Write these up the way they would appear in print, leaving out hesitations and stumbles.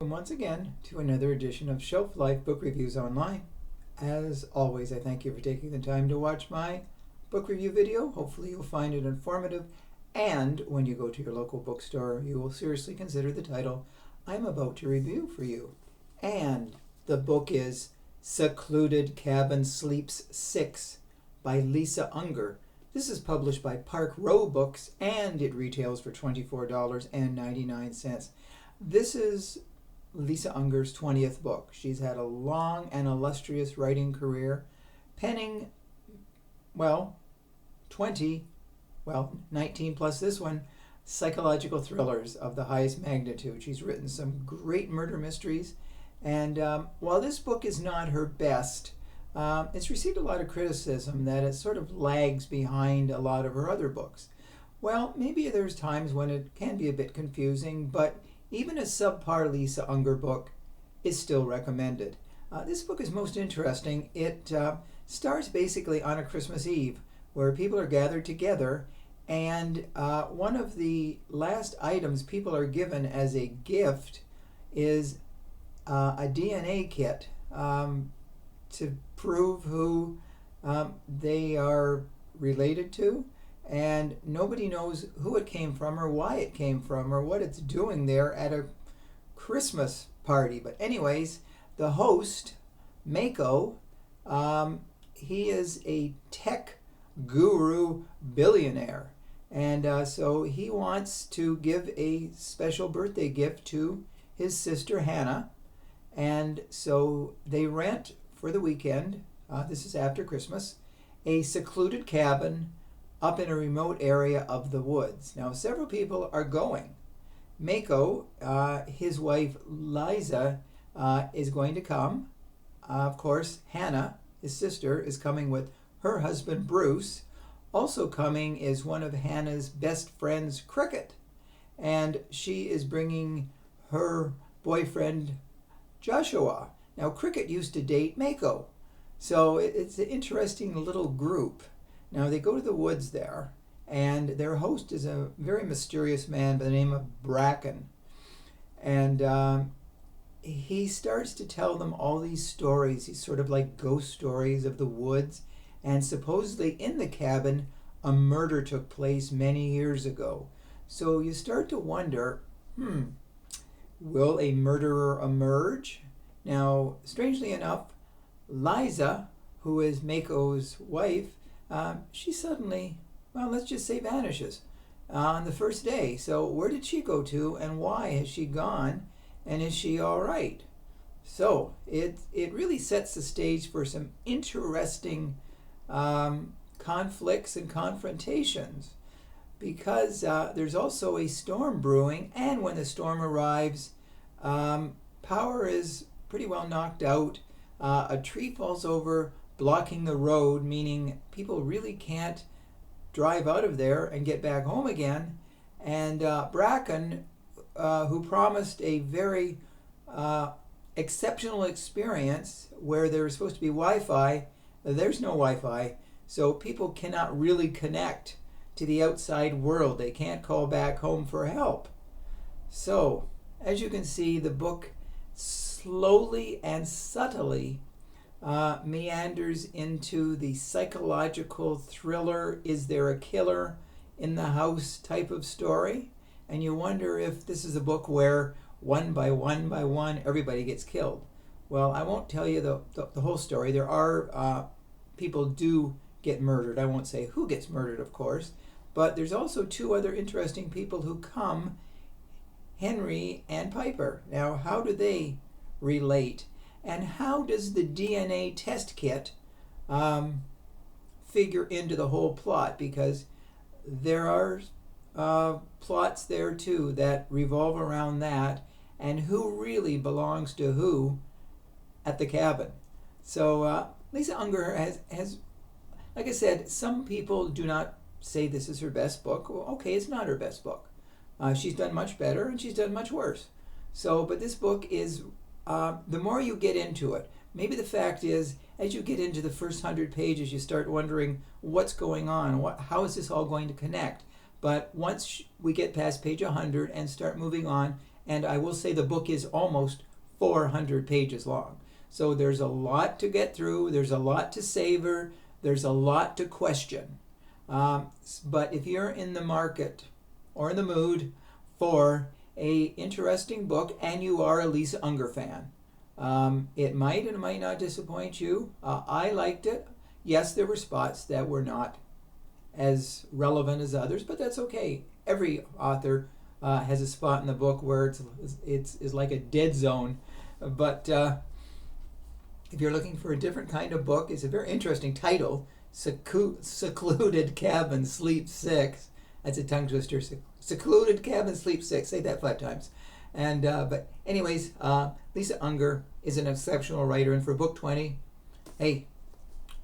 Once again to another edition of Shelf Life Book Reviews Online. As always, I thank you for taking the time to watch my book review video. Hopefully you'll find it informative, and when you go to your local bookstore, you will seriously consider the title I'm about to review for you. And the book is Secluded Cabin Sleeps 6 by Lisa Unger. This is published by Park Row Books, and it retails for $24.99. This is Lisa Unger's 20th book. She's had a long and illustrious writing career, penning, 19 plus this one, psychological thrillers of the highest magnitude. She's written some great murder mysteries, and while this book is not her best, it's received a lot of criticism that it sort of lags behind a lot of her other books. Well, maybe there's times when it can be a bit confusing, but even a subpar Lisa Unger book is still recommended. This book is most interesting. It starts basically on a Christmas Eve where people are gathered together, and one of the last items people are given as a gift is a DNA kit to prove who they are related to. And nobody knows who it came from or why it came from or what it's doing there at a Christmas party. But anyways, the host, Mako, he is a tech guru billionaire. And so he wants to give a special birthday gift to his sister, Hannah. And so they rent for the weekend, this is after Christmas, a secluded cabin up in a remote area of the woods. Now, several people are going. Mako, his wife Lisa, is going to come. Of course, Hannah, his sister, is coming with her husband Bruce. Also coming is one of Hannah's best friends, Cricket, and she is bringing her boyfriend Joshua. Now, Cricket used to date Mako, so it's an interesting little group. Now, they go to the woods there, and their host is a very mysterious man by the name of Bracken. And he starts to tell them all these stories, these sort of like ghost stories of the woods. And supposedly in the cabin, a murder took place many years ago. So you start to wonder, will a murderer emerge? Now, strangely enough, Liza, who is Mako's wife, she suddenly, let's just say vanishes on the first day. So where did she go to, and why has she gone, and is she all right? So it really sets the stage for some interesting conflicts and confrontations, because there's also a storm brewing, and when the storm arrives, power is pretty well knocked out. A tree falls over, blocking the road, meaning people really can't drive out of there and get back home again. And Bracken, who promised a very exceptional experience where there's supposed to be Wi-Fi, there's no Wi-Fi, so people cannot really connect to the outside world. They can't call back home for help. So, as you can see, the book slowly and subtly meanders into the psychological thriller, is there a killer in the house type of story, and you wonder if this is a book where one by one everybody gets killed. Well, I won't tell you the whole story. There are people do get murdered. I won't say who gets murdered, of course, but there's also two other interesting people who come, Henry and Piper. Now, how do they relate? And how does the DNA test kit figure into the whole plot? Because there are plots there too that revolve around that, and who really belongs to who at the cabin. So Lisa Unger has, like I said, some people do not say this is her best book. Well, okay, it's not her best book. She's done much better, and she's done much worse. So, but this book is, the more you get into it, maybe the fact is, as you get into the first 100 pages, you start wondering what's going on, how is this all going to connect? But once we get past page 100 and start moving on, And I will say the book is almost 400 pages long. So there's a lot to get through, there's a lot to savor, there's a lot to question. But if you're in the market or in the mood for a interesting book and you are a Lisa Unger fan, it might and might not disappoint you. I liked it. Yes, there were spots that were not as relevant as others, but that's okay. Every author has a spot in the book where it's like a dead zone. But if you're looking for a different kind of book, it's a very interesting title, Secluded Cabin Sleep 6. That's a tongue twister. Secluded Cabin Sleep 6. Say that 5 times. And but anyways, Lisa Unger is an exceptional writer, and for book 20, hey,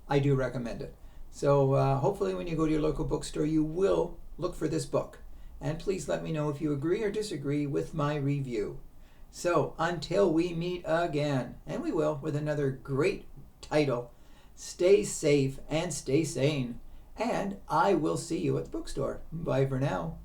I do recommend it. So hopefully when you go to your local bookstore, you will look for this book. And please let me know if you agree or disagree with my review. So until we meet again, and we will with another great title, stay safe and stay sane. And I will see you at the bookstore. Bye for now.